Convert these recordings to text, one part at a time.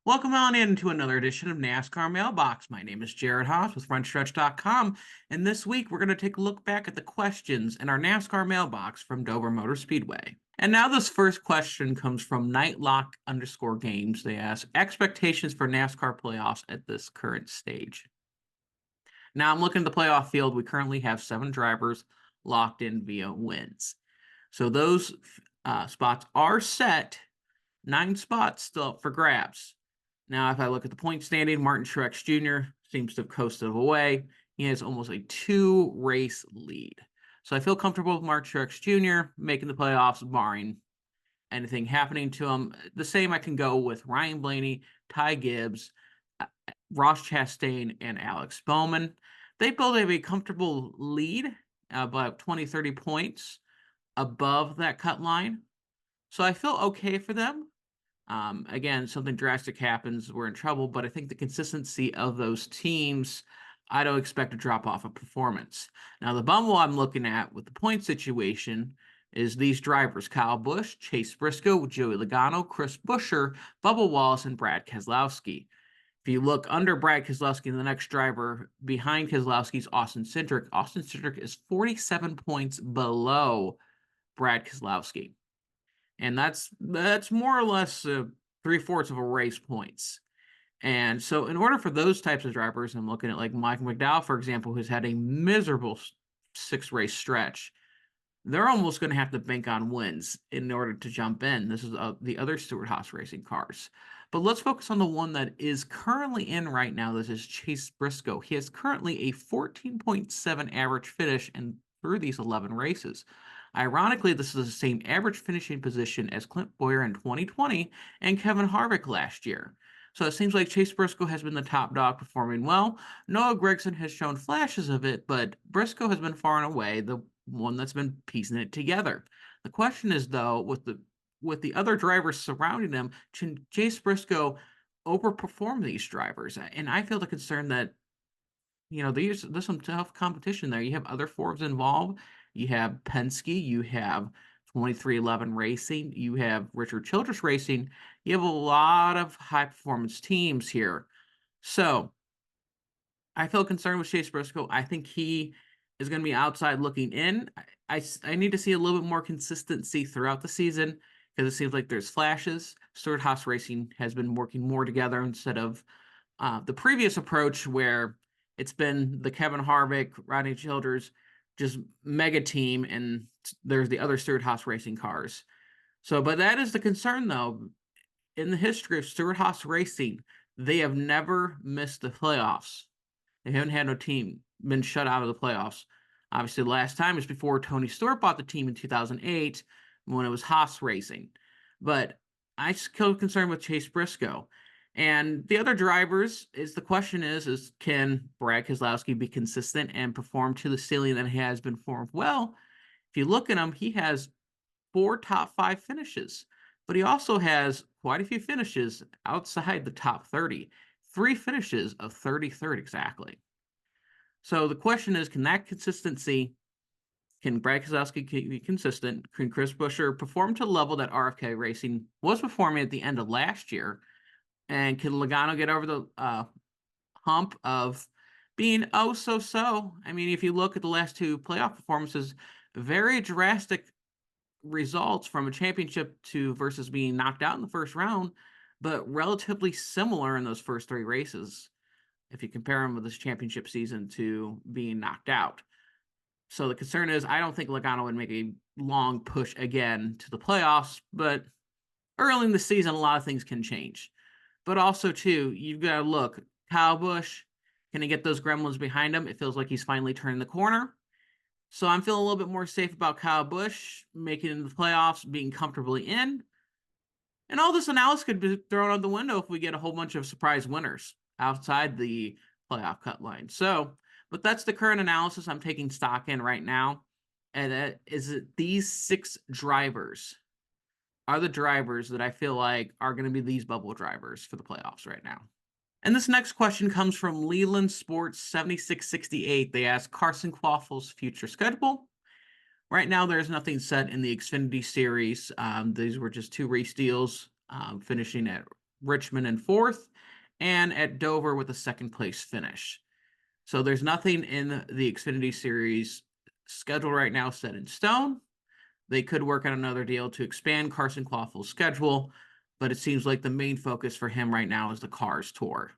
Welcome on into another edition of NASCAR Mailbox. My name is Jared Haas with FrontStretch.com, and this week we're going to take a look back at the questions in our NASCAR Mailbox from Dover Motor Speedway. And now this first question comes from Nightlock_Games. They ask, expectations for NASCAR playoffs at this current stage. Now I'm looking at the playoff field. We currently have 7 drivers locked in via wins. So those spots are set. 9 spots still up for grabs. Now, if I look at the point standing, Martin Truex Jr. seems to have coasted away. He has almost a 2-race lead. So I feel comfortable with Martin Truex Jr. making the playoffs, barring anything happening to him. The same I can go with Ryan Blaney, Ty Gibbs, Ross Chastain, and Alex Bowman. They both have a comfortable lead, about 20, 30 points above that cut line. So I feel okay for them. Again, something drastic happens, we're in trouble, but I think the consistency of those teams, I don't expect a drop off of performance. Now, the bumble I'm looking at with the point situation is these drivers: Kyle Busch, Chase Briscoe, Joey Logano, Chris Buescher, Bubba Wallace, and Brad Keselowski. If you look under Brad Keselowski, the next driver behind Keselowski is Austin Cindric. Austin Cindric is 47 points below Brad Keselowski. And that's more or less 3/4 of a race points. And so in order for those types of drivers, I'm looking at like Mike McDowell, for example, who's had a miserable 6-race stretch. They're almost going to have to bank on wins in order to jump in. This is the other Stewart-Haas racing cars. But let's focus on the one that is currently in right now. This is Chase Briscoe. He has currently a 14.7 average finish through these 11 races. Ironically, this is the same average finishing position as Clint Bowyer in 2020 and Kevin Harvick last year. So it seems like Chase Briscoe has been the top dog, performing well. Noah Gragson has shown flashes of it, but Briscoe has been far and away the one that's been piecing it together. The question is, though, with the other drivers surrounding him, can Chase Briscoe overperform these drivers? And I feel the concern that, there's some tough competition there. You have other Forbes involved. You have Penske, you have 2311 Racing, you have Richard Childress Racing. You have a lot of high-performance teams here. So I feel concerned with Chase Briscoe. I think he is going to be outside looking in. I need to see a little bit more consistency throughout the season because it seems like there's flashes. Stewart-Haas Racing has been working more together instead of the previous approach where it's been the Kevin Harvick, Rodney Childers, just mega team, and there's the other Stewart-Haas Racing cars. So, but that is the concern, though. In the history of Stewart-Haas Racing, they have never missed the playoffs. They haven't had no team been shut out of the playoffs. Obviously, the last time was before Tony Stewart bought the team in 2008 when it was Haas Racing. But I'm still concerned with Chase Briscoe. And the other drivers, the question is can Brad Keselowski be consistent and perform to the ceiling that he has been performed well? If you look at him, he has 4 top 5 finishes, but he also has quite a few finishes outside the top 30. 3 finishes of 33rd exactly. So the question is, can that consistency, can Brad Keselowski be consistent? Can Chris Buescher perform to the level that RFK Racing was performing at the end of last year? And can Logano get over the hump of being so-so? I mean, if you look at the last 2 playoff performances, very drastic results from a championship versus being knocked out in the first round, but relatively similar in those first 3 races if you compare them with this championship season to being knocked out. So the concern is, I don't think Logano would make a long push again to the playoffs, but early in the season, a lot of things can change. But also, too, you've got to look. Kyle Busch, can he get those gremlins behind him? It feels like he's finally turning the corner. So I'm feeling a little bit more safe about Kyle Busch making it into the playoffs, being comfortably in. And all this analysis could be thrown out the window if we get a whole bunch of surprise winners outside the playoff cut line. So, but that's the current analysis I'm taking stock in right now. And that is that these 6 drivers are the drivers that I feel like are going to be these bubble drivers for the playoffs right now. And this next question comes from Leland Sports 7668. They ask Carson Kvapil's future schedule. Right now, there's nothing set in the Xfinity Series. These were just 2 race deals, finishing at Richmond in 4th, and at Dover with a second-place finish. So there's nothing in the Xfinity Series schedule right now set in stone. They could work on another deal to expand Carson Kvapil's schedule, but it seems like the main focus for him right now is the Cars Tour.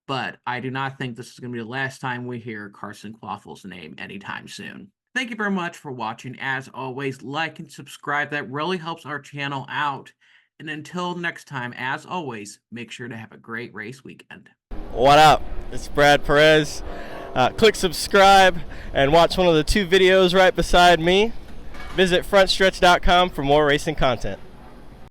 But I do not think this is going to be the last time we hear Carson Kvapil's name anytime soon. Thank you very much for watching. As always, like and subscribe. That really helps our channel out. And until next time, as always, make sure to have a great race weekend. What up? It's Brad Perez. Click subscribe and watch one of the 2 videos right beside me. Visit frontstretch.com for more racing content.